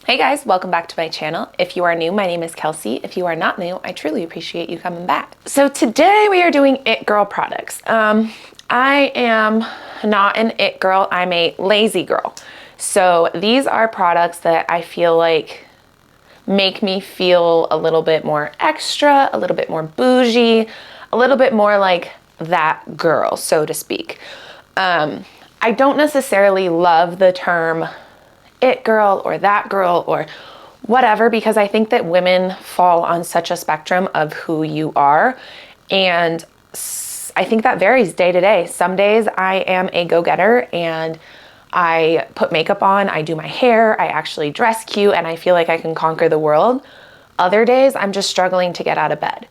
Hey guys, welcome back to my channel. If you are new, my name is Kelsey. If you are not new, I truly appreciate you coming back. So today we are doing It Girl products. I am not an It Girl, I'm a lazy girl. So these are products that I feel like make me feel a little bit more extra, a little bit more bougie, a little bit more like that girl, so to speak. I don't necessarily love the term it girl or that girl or whatever, because I think that women fall on such a spectrum of who you are. And I think that varies day to day. Some days I am a go-getter and I put makeup on, I do my hair, I actually dress cute, and I feel like I can conquer the world. Other days I'm just struggling to get out of bed.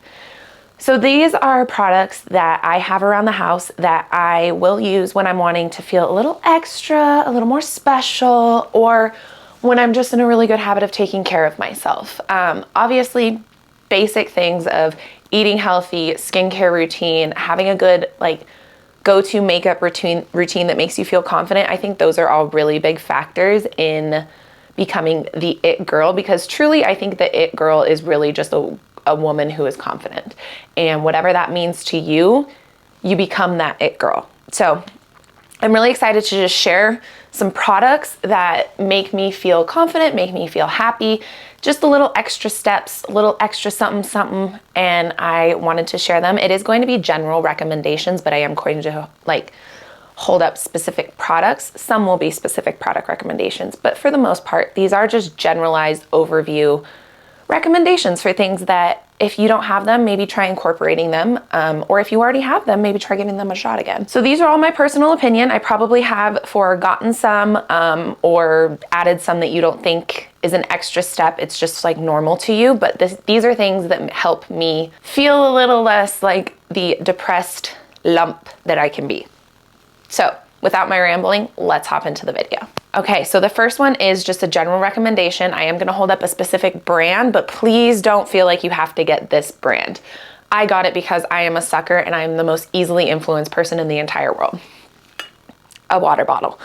So these are products that I have around the house that I will use when I'm wanting to feel a little extra, a little more special, or when I'm just in a really good habit of taking care of myself. Obviously, basic things of eating healthy, skincare routine, having a good go-to makeup routine that makes you feel confident. I think those are all really big factors in becoming the it girl, because truly I think the it girl is really just a woman who is confident, and whatever that means to you, you become that it girl. So I'm really excited to just share some products that make me feel confident, make me feel happy, just a little extra steps, a little extra something, and I wanted to share them. It is going to be general recommendations, but I am going to hold up specific products. Some will be specific product recommendations, but for the most part, these are just generalized overview recommendations for things that if you don't have them, maybe try incorporating them, or if you already have them, maybe try giving them a shot again. So these are all my personal opinion. I probably have forgotten some or added some that you don't think is an extra step. It's just like normal to you, but these are things that help me feel a little less like the depressed lump that I can be. So without my rambling, let's hop into the video. Okay, so the first one is just a general recommendation. I am gonna hold up a specific brand, but please don't feel like you have to get this brand. I got it because I am a sucker and I am the most easily influenced person in the entire world. A water bottle.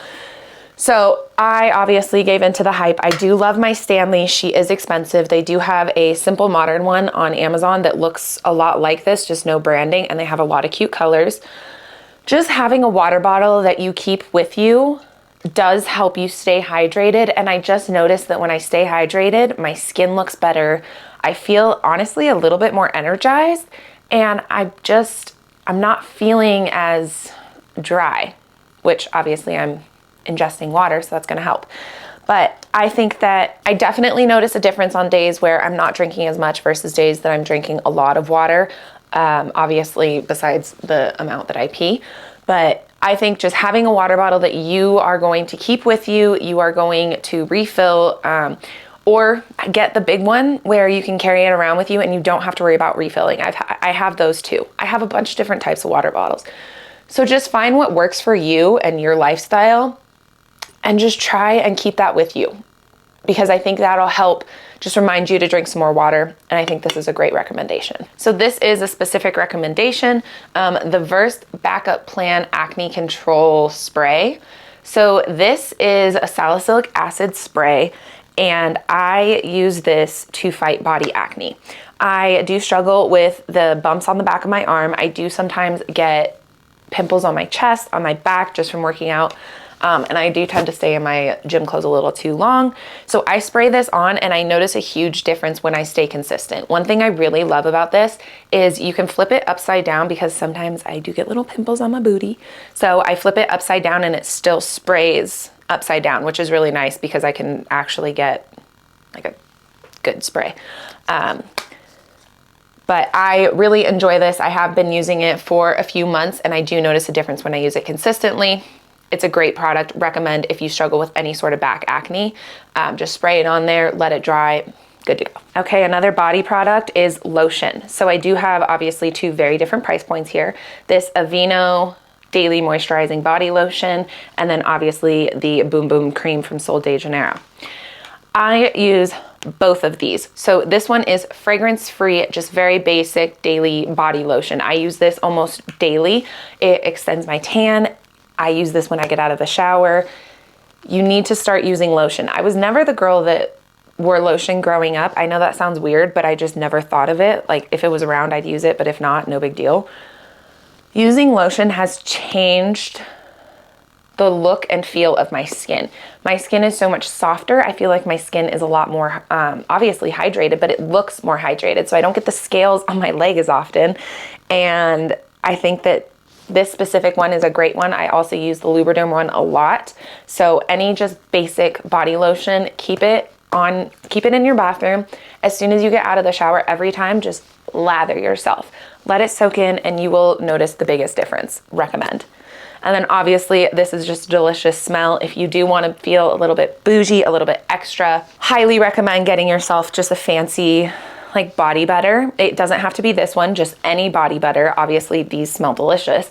So I obviously gave into the hype. I do love my Stanley. She is expensive. They do have a simple modern one on Amazon that looks a lot like this, just no branding, and they have a lot of cute colors. Just having a water bottle that you keep with you does help you stay hydrated, and I just noticed that when I stay hydrated, my skin looks better. I feel honestly a little bit more energized, and I'm not feeling as dry, which obviously I'm ingesting water, so that's gonna help. But I think that I definitely notice a difference on days where I'm not drinking as much versus days that I'm drinking a lot of water. Obviously, besides the amount that I pee. But I think just having a water bottle that you are going to keep with you, you are going to refill, or get the big one where you can carry it around with you and you don't have to worry about refilling. I have those too. I have a bunch of different types of water bottles. So just find what works for you and your lifestyle and just try and keep that with you, because I think that'll help just remind you to drink some more water, and I think this is a great recommendation. So this is a specific recommendation, the Versed Backup Plan Acne-Control Spray. So this is a salicylic acid spray, and I use this to fight body acne. I do struggle with the bumps on the back of my arm. I do sometimes get pimples on my chest, on my back, just from working out. And I do tend to stay in my gym clothes a little too long. So I spray this on and I notice a huge difference when I stay consistent. One thing I really love about this is you can flip it upside down, because sometimes I do get little pimples on my booty. So I flip it upside down and it still sprays upside down, which is really nice because I can actually get like a good spray. But I really enjoy this. I have been using it for a few months and I do notice a difference when I use it consistently. It's a great product. Recommend if you struggle with any sort of back acne. Just spray it on there, let it dry, good to go. Okay, another body product is lotion. So I do have obviously two very different price points here. This Aveeno Daily Moisturizing Body Lotion, and then obviously the Boom Boom Cream from Sol de Janeiro. I use both of these. So this one is fragrance-free, just very basic daily body lotion. I use this almost daily. It extends my tan. I use this when I get out of the shower. You need to start using lotion. I was never the girl that wore lotion growing up. I know that sounds weird, but I just never thought of it. Like if it was around, I'd use it, but if not, no big deal. Using lotion has changed the look and feel of my skin. My skin is so much softer. I feel like my skin is a lot more obviously hydrated, but it looks more hydrated. So I don't get the scales on my leg as often. And I think that this specific one is a great one. I also use the Lubriderm one a lot. So any just basic body lotion, keep it in your bathroom. As soon as you get out of the shower, every time, just lather yourself. Let it soak in and you will notice the biggest difference. Recommend. And then obviously this is just a delicious smell. If you do want to feel a little bit bougie, a little bit extra, highly recommend getting yourself just a fancy like body butter. It doesn't have to be this one, just any body butter. Obviously these smell delicious,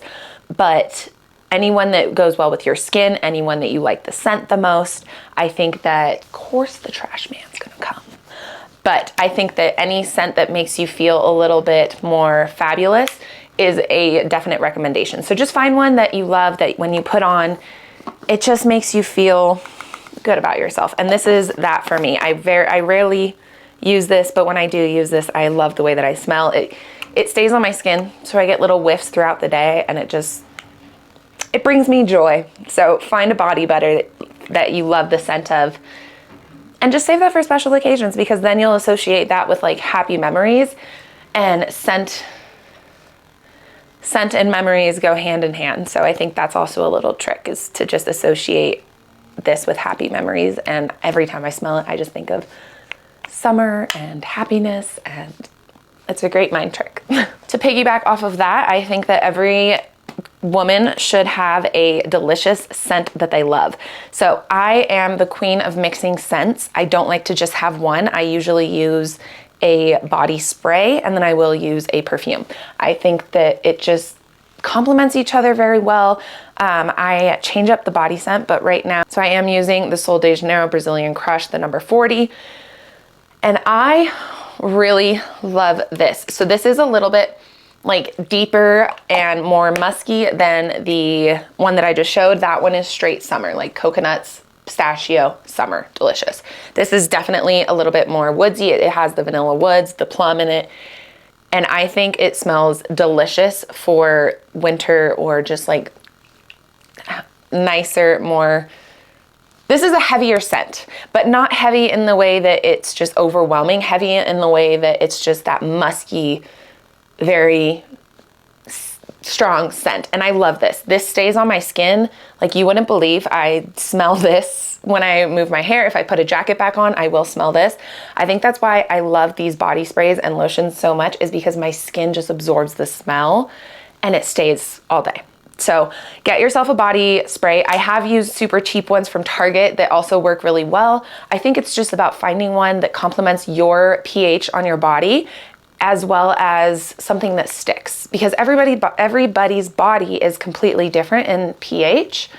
but anyone that goes well with your skin, anyone that you like the scent the most. I think that, of course, the trash man's gonna come. But I think that any scent that makes you feel a little bit more fabulous is a definite recommendation. So just find one that you love, that when you put on, it just makes you feel good about yourself. And this is that for me. I rarely use this, but when I do use this, I love the way that I smell. It stays on my skin, so I get little whiffs throughout the day, and it brings me joy. So find a body butter that you love the scent of, and just save that for special occasions, because then you'll associate that with like happy memories, and scent and memories go hand in hand. So I think that's also a little trick, is to just associate this with happy memories. And every time I smell it, I just think of summer and happiness, and it's a great mind trick. To piggyback off of that, I think that every woman should have a delicious scent that they love. So I am the queen of mixing scents. I don't like to just have one. I usually use a body spray, and then I will use a perfume. I think that it just complements each other very well. I change up the body scent, but right now, so I am using the Sol de Janeiro Brazilian Crush, the number 40. And I really love this. So this is a little bit like deeper and more musky than the one that I just showed. That one is straight summer, like coconuts, pistachio, summer, delicious. This is definitely a little bit more woodsy. It has the vanilla woods, the plum in it. And I think it smells delicious for winter, or just like nicer, more, this is a heavier scent, but not heavy in the way that it's just overwhelming, heavy in the way that it's just that musky, very strong scent. And I love this. This stays on my skin. Like you wouldn't believe I smell this when I move my hair. If I put a jacket back on, I will smell this. I think that's why I love these body sprays and lotions so much, is because my skin just absorbs the smell and it stays all day. So get yourself a body spray. I have used super cheap ones from Target that also work really well. I think it's just about finding one that complements your pH on your body, as well as something that sticks, because everybody's body is completely different in pH.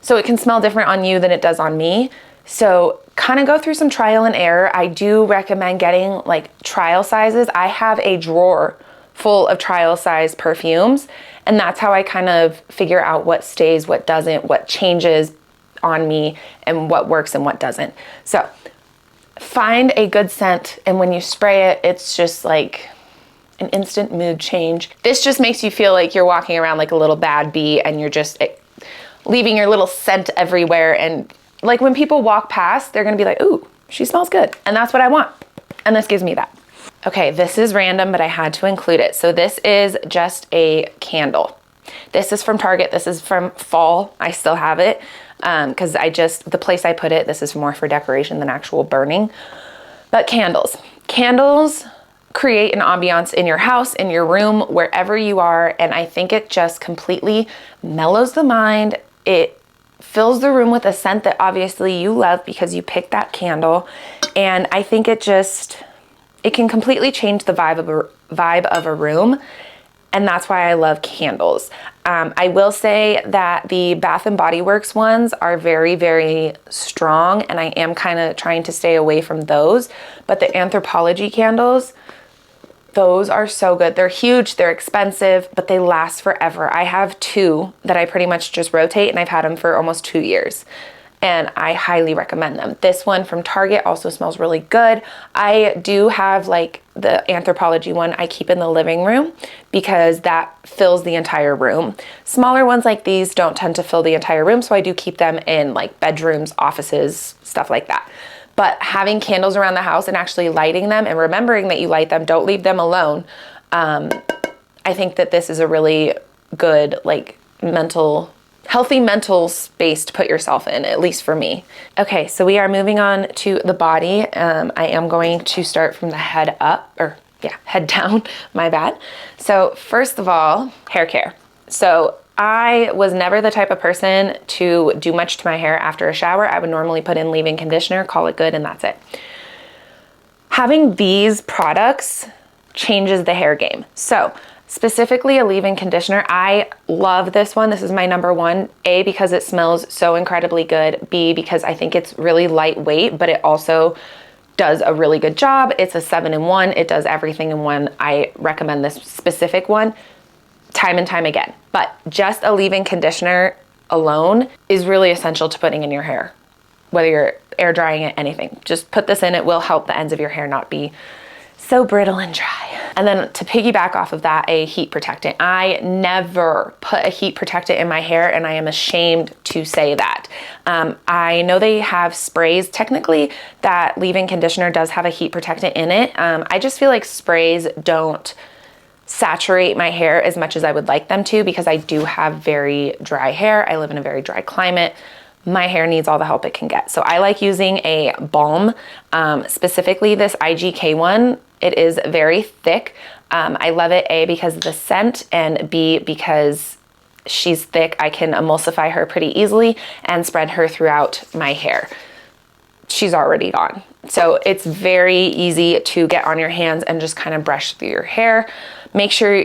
So it can smell different on you than it does on me. So kind of go through some trial and error. I do recommend getting like trial sizes. I have a drawer full of trial size perfumes, and that's how I kind of figure out what stays, what doesn't, what changes on me, and what works and what doesn't. So find a good scent, and when you spray it, it's just like an instant mood change. This just makes you feel like you're walking around like a little bad bee, and you're just leaving your little scent everywhere. And like when people walk past, they're gonna be like, ooh, she smells good. And that's what I want. And this gives me that. Okay, this is random, but I had to include it. So this is just a candle. This is from Target. This is from fall. I still have it because the place I put it, this is more for decoration than actual burning. But candles. Candles create an ambiance in your house, in your room, wherever you are. And I think it just completely mellows the mind. It fills the room with a scent that obviously you love because you picked that candle. And I think it can completely change the vibe of a room. And that's why I love candles. I will say that the Bath & Body Works ones are very, very strong, and I am kind of trying to stay away from those. But the Anthropologie candles, those are so good. They're huge, they're expensive, but they last forever. I have two that I pretty much just rotate, and I've had them for almost 2 years. and I highly recommend them. This one from Target also smells really good. I do have like the Anthropology one I keep in the living room because that fills the entire room. Smaller ones like these don't tend to fill the entire room, so I do keep them in like bedrooms, offices, stuff like that. But having candles around the house and actually lighting them and remembering that you light them, don't leave them alone. I think that this is a really good, like, healthy mental space to put yourself in, at least for me. Okay, so we are moving on to the body. I am going to start from the head up, or yeah, head down, my bad. So first of all, hair care. So I was never the type of person to do much to my hair after a shower. I would normally put in leave-in conditioner, call it good, and that's it. Having these products changes the hair game. So specifically a leave-in conditioner, I love this one. This is my number one. A, because it smells so incredibly good. B, because I think it's really lightweight, but it also does a really good job. It's a 7-in-1. It does everything in one. I recommend this specific one time and time again. But just a leave-in conditioner alone is really essential to putting in your hair, whether you're air drying it, anything. Just put this in. It will help the ends of your hair not be so brittle and dry. And then to piggyback off of that, a heat protectant. I never put a heat protectant in my hair, and I am ashamed to say that. I know they have sprays. Technically, that leave-in conditioner does have a heat protectant in it. I just feel like sprays don't saturate my hair as much as I would like them to, because I do have very dry hair. I live in a very dry climate. My hair needs all the help it can get. So I like using a balm, specifically this IGK one. It is very thick. I love it, A, because of the scent, and B, because she's thick. I can emulsify her pretty easily and spread her throughout my hair. She's already gone. So it's very easy to get on your hands and just kind of brush through your hair. Make sure,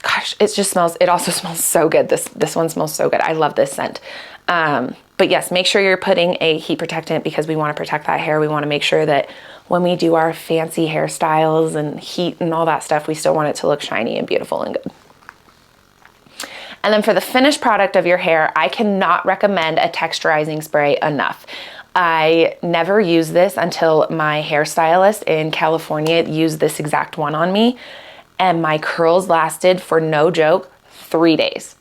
gosh, it also smells so good. This one smells so good. I love this scent. But yes, make sure you're putting a heat protectant, because we want to protect that hair. We want to make sure that when we do our fancy hairstyles and heat and all that stuff, we still want it to look shiny and beautiful and good. And then for the finished product of your hair, I cannot recommend a texturizing spray enough. I never used this until my hairstylist in California used this exact one on me, and my curls lasted, for no joke, 3 days.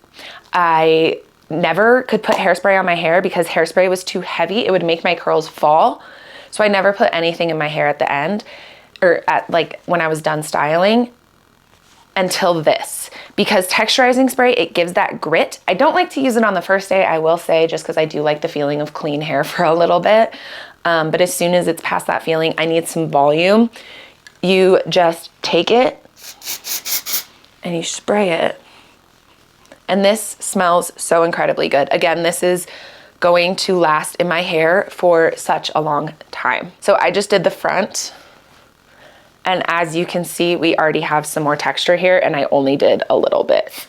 I never could put hairspray on my hair because hairspray was too heavy. It would make my curls fall. So I never put anything in my hair at the end, or at like when I was done styling, until this, because texturizing spray, it gives that grit. I don't like to use it on the first day, I will say, just because I do like the feeling of clean hair for a little bit. But as soon as it's past that feeling, I need some volume. You just take it and you spray it. And this smells so incredibly good. Again, this is going to last in my hair for such a long time. So I just did the front, and as you can see, we already have some more texture here, and I only did a little bit.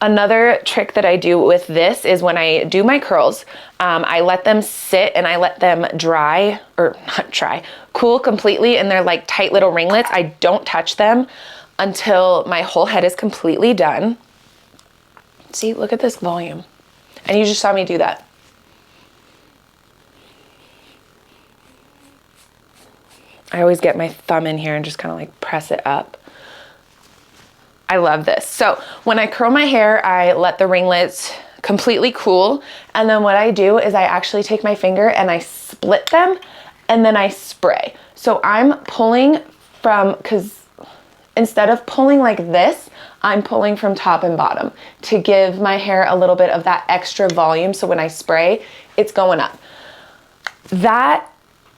Another trick that I do with this is when I do my curls, I let them sit and I let them dry, or not dry, cool completely, and they're like tight little ringlets. I don't touch them until my whole head is completely done. See, look at this volume. And you just saw me do that. I always get my thumb in here and just kind of like press it up. I love this. So when I curl my hair, I let the ringlets completely cool. And then what I do is I actually take my finger and I split them, and then I spray. So I'm pulling from, because instead of pulling like this, I'm pulling from top and bottom to give my hair a little bit of that extra volume. So when I spray, it's going up. That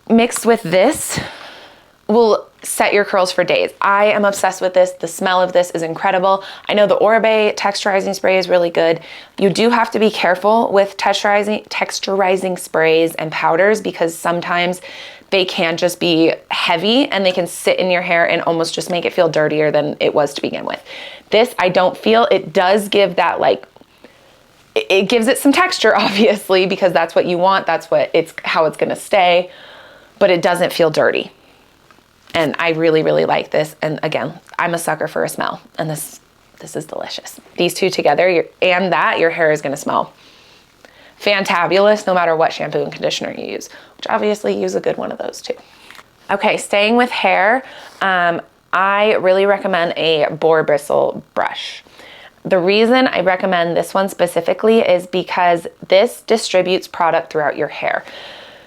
mixed with this will set your curls for days. I am obsessed with this. The smell of this is incredible. I know the Oribe texturizing spray is really good. You do have to be careful with texturizing sprays and powders, because sometimes they can just be heavy and they can sit in your hair and almost just make it feel dirtier than it was to begin with. This, I don't feel. It does give that, like, it gives it some texture, obviously, because that's what you want. That's how it's gonna stay, but it doesn't feel dirty. And I really, really like this. And again, I'm a sucker for a smell, and this is delicious. These two together, your hair is gonna smell fantabulous no matter what shampoo and conditioner you use, which obviously use a good one of those too. Okay, staying with hair, I really recommend a boar bristle brush. The reason I recommend this one specifically is because this distributes product throughout your hair.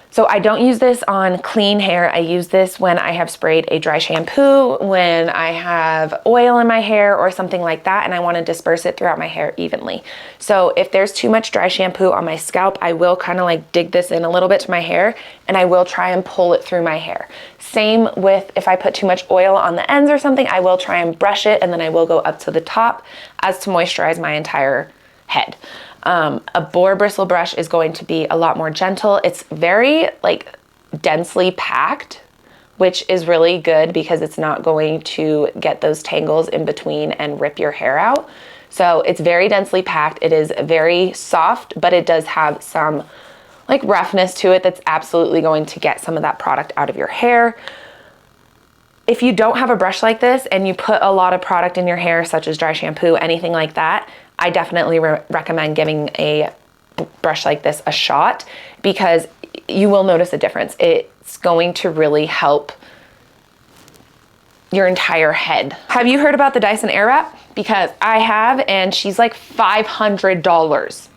So I don't use this on clean hair. I use this when I have sprayed a dry shampoo, when I have oil in my hair or something like that, and I want to disperse it throughout my hair evenly. So if there's too much dry shampoo on my scalp, I will kind of like dig this in a little bit to my hair, and I will try and pull it through my hair. Same with if I put too much oil on the ends or something, I will try and brush it, and then I will go up to the top as to moisturize my entire head. A boar bristle brush is going to be a lot more gentle. It's very like densely packed, which is really good because it's not going to get those tangles in between and rip your hair out. So it's very densely packed. It is very soft, but it does have some like roughness to it that's absolutely going to get some of that product out of your hair. If you don't have a brush like this and you put a lot of product in your hair, such as dry shampoo, anything like that, I definitely recommend giving a brush like this a shot because you will notice a difference. It's going to really help your entire head. Have you heard about the Dyson Airwrap? Because I have, and she's like $500.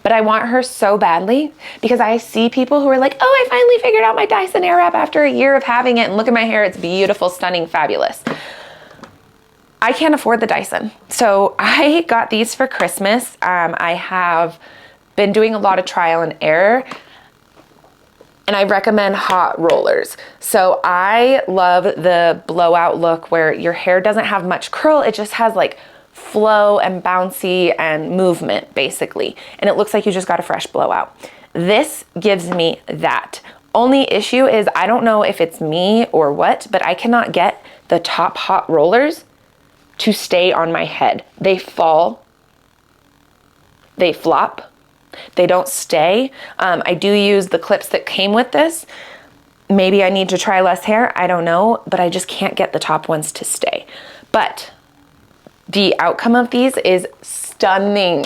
But I want her so badly because I see people who are like, oh, I finally figured out my Dyson Airwrap after a year of having it, and look at my hair, it's beautiful, stunning, fabulous. I can't afford the Dyson. So I got these for Christmas. I have been doing a lot of trial and error, and I recommend hot rollers. So I love the blowout look where your hair doesn't have much curl. It just has like flow and bouncy and movement basically. And it looks like you just got a fresh blowout. This gives me that. Only issue is I don't know if it's me or what, but I cannot get the top hot rollers to stay on my head. They fall, they flop, they don't stay. I do use the clips that came with this. Maybe I need to try less hair, I don't know, but I just can't get the top ones to stay. But the outcome of these is stunning.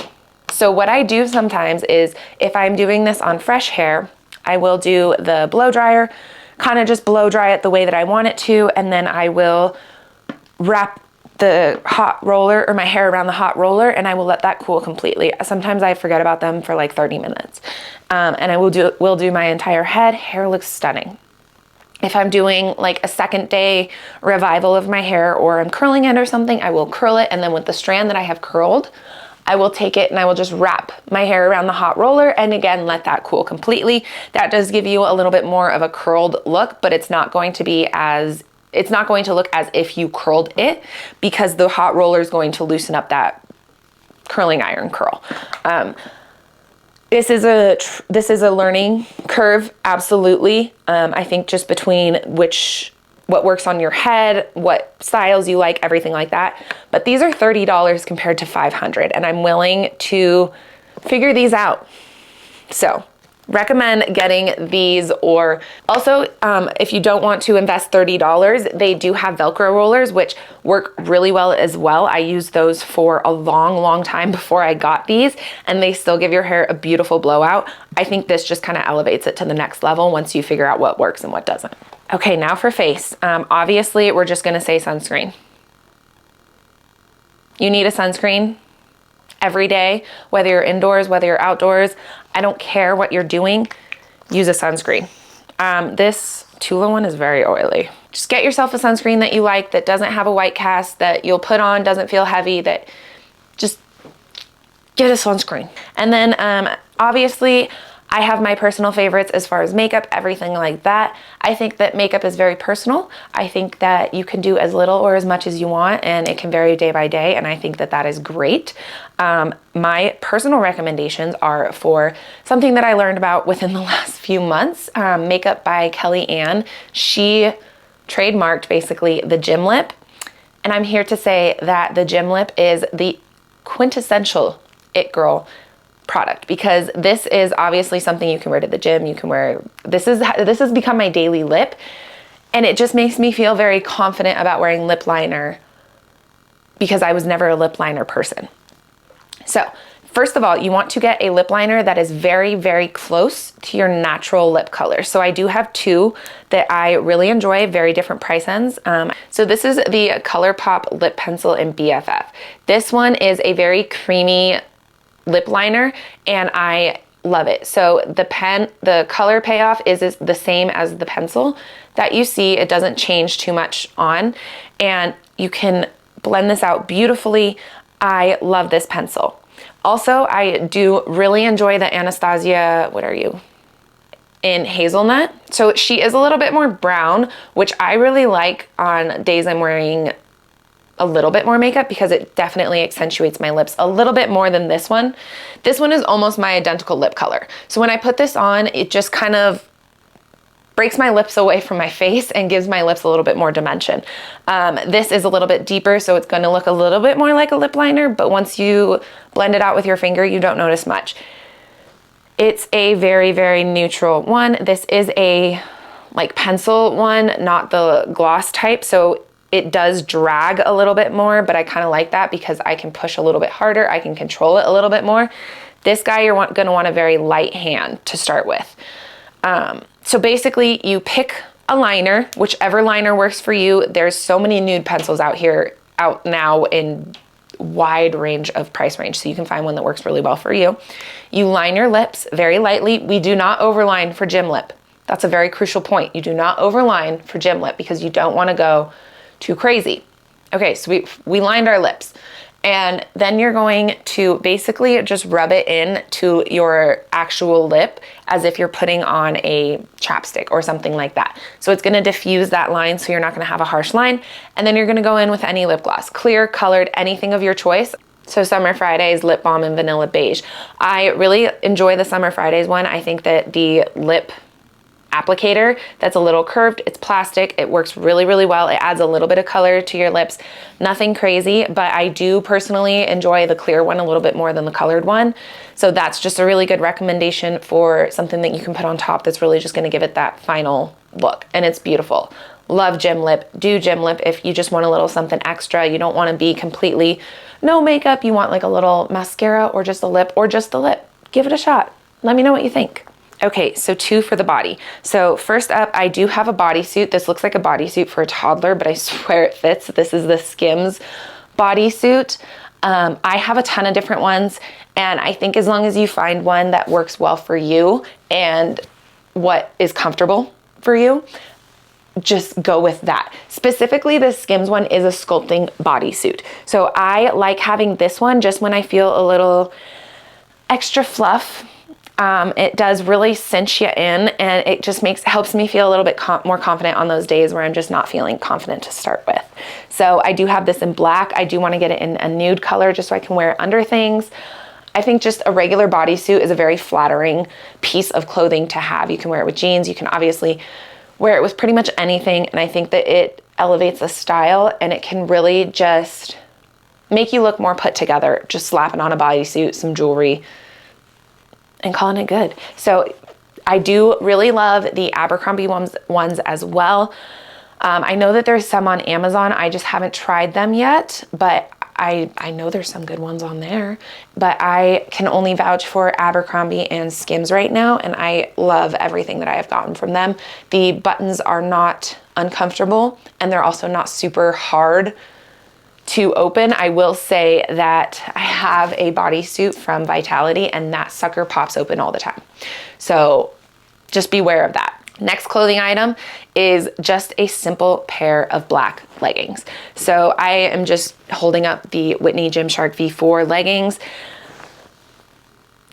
So what I do sometimes is if I'm doing this on fresh hair, I will do the blow dryer, kind of just blow dry it the way that I want it to, and then I will wrap the hot roller or my hair around the hot roller, and I will let that cool completely. Sometimes I forget about them for like 30 minutes. And I will do my entire head. Hair looks stunning. If I'm doing like a second day revival of my hair or I'm curling it or something, I will curl it, and then with the strand that I have curled, I will take it and I will just wrap my hair around the hot roller, and again, let that cool completely. That does give you a little bit more of a curled look, but it's not going to look as if you curled it because the hot roller is going to loosen up that curling iron curl. This is a learning curve, absolutely. I think just between what works on your head, what styles you like, everything like that. But these are $30 compared to $500, and I'm willing to figure these out. So recommend getting these, or also if you don't want to invest $30, they do have Velcro rollers, which work really well as well. I used those for a long time before I got these, and they still give your hair a beautiful blowout. I think this just kind of elevates it to the next level once you figure out what works and what doesn't. Okay, now for face. Obviously, we're just gonna say sunscreen. You need a sunscreen every day, whether you're indoors, whether you're outdoors. I don't care what you're doing, use a sunscreen. This Tula one is very oily. Just get yourself a sunscreen that you like, that doesn't have a white cast, that you'll put on, doesn't feel heavy, that just get a sunscreen. And then obviously, I have my personal favorites as far as makeup, everything like that. I think that makeup is very personal. I think that you can do as little or as much as you want, and it can vary day by day, and I think that that is great. My personal recommendations are for something that I learned about within the last few months, makeup by Kelseyyellenn. She trademarked basically the gym lip, and I'm here to say that the gym lip is the quintessential it girl product, because this is obviously something you can wear to the gym. You can wear, this has become my daily lip, and it just makes me feel very confident about wearing lip liner because I was never a lip liner person. So First of all, you want to get a lip liner that is very, very close to your natural lip color. So I do have two that I really enjoy, very different price ends. So this is the ColourPop Lip Pencil in BFF. This one is a very creamy lip liner and I love it. So the color payoff is the same as the pencil that you see. It doesn't change too much on, and you can blend this out beautifully. I love this pencil. Also, I do really enjoy the Anastasia, what are you? In Hazelnut. So she is a little bit more brown, which I really like on days I'm wearing a little bit more makeup because it definitely accentuates my lips a little bit more than this one. This one is almost my identical lip color. So when I put this on, it just kind of breaks my lips away from my face and gives my lips a little bit more dimension. This is a little bit deeper, so it's gonna look a little bit more like a lip liner, but once you blend it out with your finger, you don't notice much. It's a very, very neutral one. This is a like pencil one, not the gloss type, so it does drag a little bit more, but I kind of like that because I can push a little bit harder, I can control it a little bit more. This guy, you're gonna want a very light hand to start with. So basically you pick a liner, whichever liner works for you. There's so many nude pencils out now in wide range of price range, so you can find one that works really well for you. You line your lips very lightly. We do not overline for gym lip. That's a very crucial point. You do not overline for gym lip because you don't want to go too crazy. Okay, so we lined our lips. And then you're going to basically just rub it in to your actual lip as if you're putting on a chapstick or something like that. So it's gonna diffuse that line so you're not gonna have a harsh line. And then you're gonna go in with any lip gloss, clear, colored, anything of your choice. So Summer Fridays, Lip Balm in Vanilla Beige. I really enjoy the Summer Fridays one. I think that the lip applicator that's a little curved, it's plastic, it works really, really well. It adds a little bit of color to your lips. Nothing crazy, but I do personally enjoy the clear one a little bit more than the colored one. So that's just a really good recommendation for something that you can put on top that's really just gonna give it that final look, and it's beautiful. Love gym lip, do gym lip if you just want a little something extra. You don't wanna be completely no makeup, you want like a little mascara or just a lip or just the lip. Give it a shot. Let me know what you think. Okay, so two for the body. So first up, I do have a bodysuit. This looks like a bodysuit for a toddler, but I swear it fits. This is the Skims bodysuit. I have a ton of different ones, and I think as long as you find one that works well for you and what is comfortable for you, just go with that. Specifically, the Skims one is a sculpting bodysuit. So I like having this one just when I feel a little extra fluff. It does really cinch you in, and it just helps me feel a little bit more confident on those days where I'm just not feeling confident to start with. So I do have this in black. I do want to get it in a nude color just so I can wear it under things. I think just a regular bodysuit is a very flattering piece of clothing to have. You can wear it with jeans. You can obviously wear it with pretty much anything, and I think that it elevates the style, and it can really just make you look more put together, just slapping on a bodysuit, some jewelry, and calling it good. So I do really love the Abercrombie ones as well. I know that there's some on Amazon. I just haven't tried them yet, but I know there's some good ones on there. But I can only vouch for Abercrombie and Skims right now, and I love everything that I have gotten from them. The buttons are not uncomfortable, and they're also not super hard to open. I will say that I have a bodysuit from Vitality, and that sucker pops open all the time. So just beware of that. Next clothing item is just a simple pair of black leggings. So I am just holding up the Whitney Gymshark V4 leggings.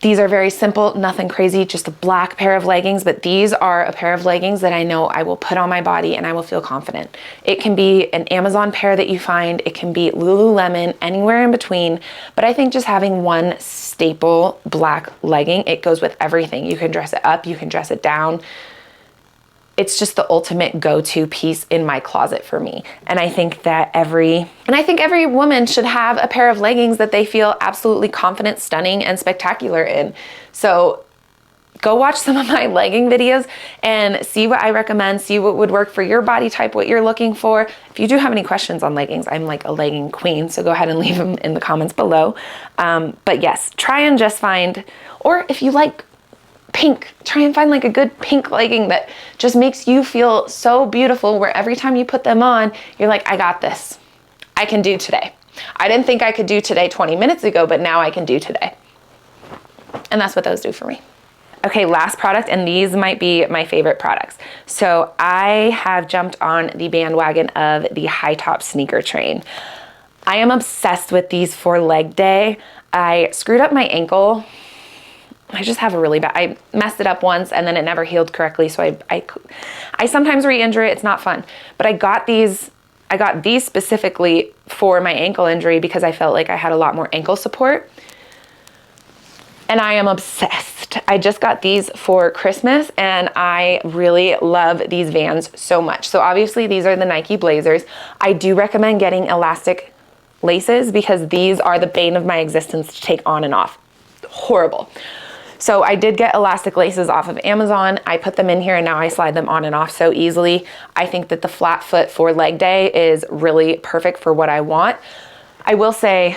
These are very simple, nothing crazy, just a black pair of leggings, but these are a pair of leggings that I know I will put on my body and I will feel confident. It can be an Amazon pair that you find, it can be Lululemon, anywhere in between, but I think just having one staple black legging, it goes with everything. You can dress it up, you can dress it down. It's just the ultimate go-to piece in my closet for me. And I think that every woman should have a pair of leggings that they feel absolutely confident, stunning, and spectacular in. So go watch some of my legging videos and see what I recommend, see what would work for your body type, what you're looking for. If you do have any questions on leggings, I'm like a legging queen, so go ahead and leave them in the comments below. But yes, try and just find, or if you like pink, try and find like a good pink legging that just makes you feel so beautiful, where every time you put them on, you're like, I got this. I can do today. I didn't think I could do today 20 minutes ago, but now I can do today. And that's what those do for me. Okay, last product, and these might be my favorite products. So I have jumped on the bandwagon of the high top sneaker train. I am obsessed with these for leg day. I screwed up my ankle. I just have a really bad, I messed it up once and then it never healed correctly. So I sometimes re-injure it. It's not fun, but I got these specifically for my ankle injury because I felt like I had a lot more ankle support. And I am obsessed. I just got these for Christmas and I really love these Vans so much. So obviously these are the Nike Blazers. I do recommend getting elastic laces because these are the bane of my existence to take on and off. Horrible. So I did get elastic laces off of Amazon. I put them in here and now I slide them on and off so easily. I think that the flat foot for leg day is really perfect for what I want. I will say,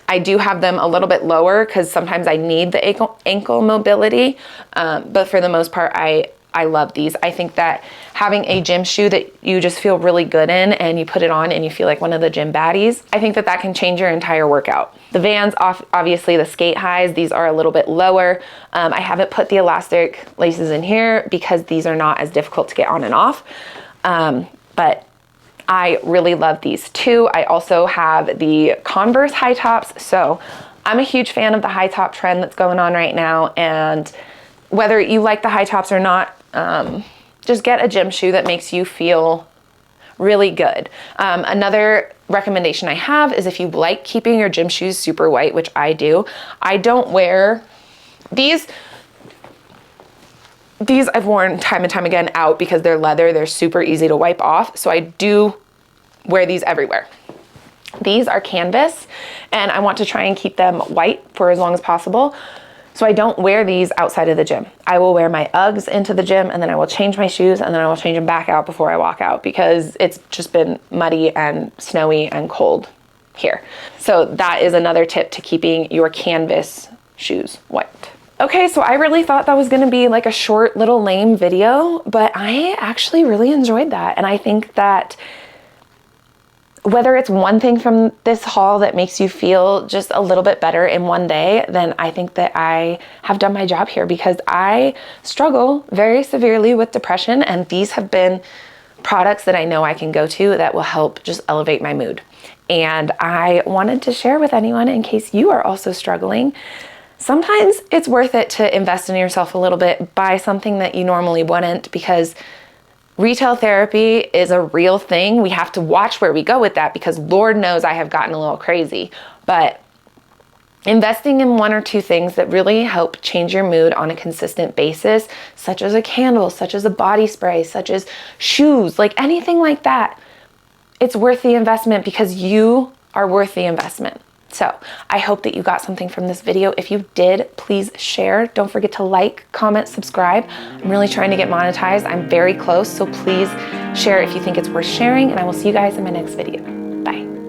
I do have them a little bit lower because sometimes I need the ankle mobility, but for the most part, I love these. I think that having a gym shoe that you just feel really good in and you put it on and you feel like one of the gym baddies, I think that that can change your entire workout. The Vans, obviously the skate highs, these are a little bit lower. I haven't put the elastic laces in here because these are not as difficult to get on and off, but I really love these too. I also have the Converse high tops. So I'm a huge fan of the high top trend that's going on right now. And whether you like the high tops or not, just get a gym shoe that makes you feel really good. Another recommendation I have is if you like keeping your gym shoes super white, which I do, I don't wear these. These I've worn time and time again out because they're leather, they're super easy to wipe off. So I do wear these everywhere. These are canvas and I want to try and keep them white for as long as possible. So I don't wear these outside of the gym. I will wear my Uggs into the gym and then I will change my shoes and then I will change them back out before I walk out because it's just been muddy and snowy and cold here. So that is another tip to keeping your canvas shoes white. Okay, so I really thought that was gonna be like a short little lame video, but I actually really enjoyed that. And I think that whether it's one thing from this haul that makes you feel just a little bit better in one day, then I think that I have done my job here because I struggle very severely with depression and these have been products that I know I can go to that will help just elevate my mood. And I wanted to share with anyone in case you are also struggling. Sometimes it's worth it to invest in yourself a little bit, buy something that you normally wouldn't because retail therapy is a real thing. We have to watch where we go with that because Lord knows I have gotten a little crazy. But investing in one or two things that really help change your mood on a consistent basis, such as a candle, such as a body spray, such as shoes, like anything like that, it's worth the investment because you are worth the investment. So I hope that you got something from this video. If you did, please share. Don't forget to like, comment, subscribe. I'm really trying to get monetized. I'm very close, so please share if you think it's worth sharing, and I will see you guys in my next video. Bye.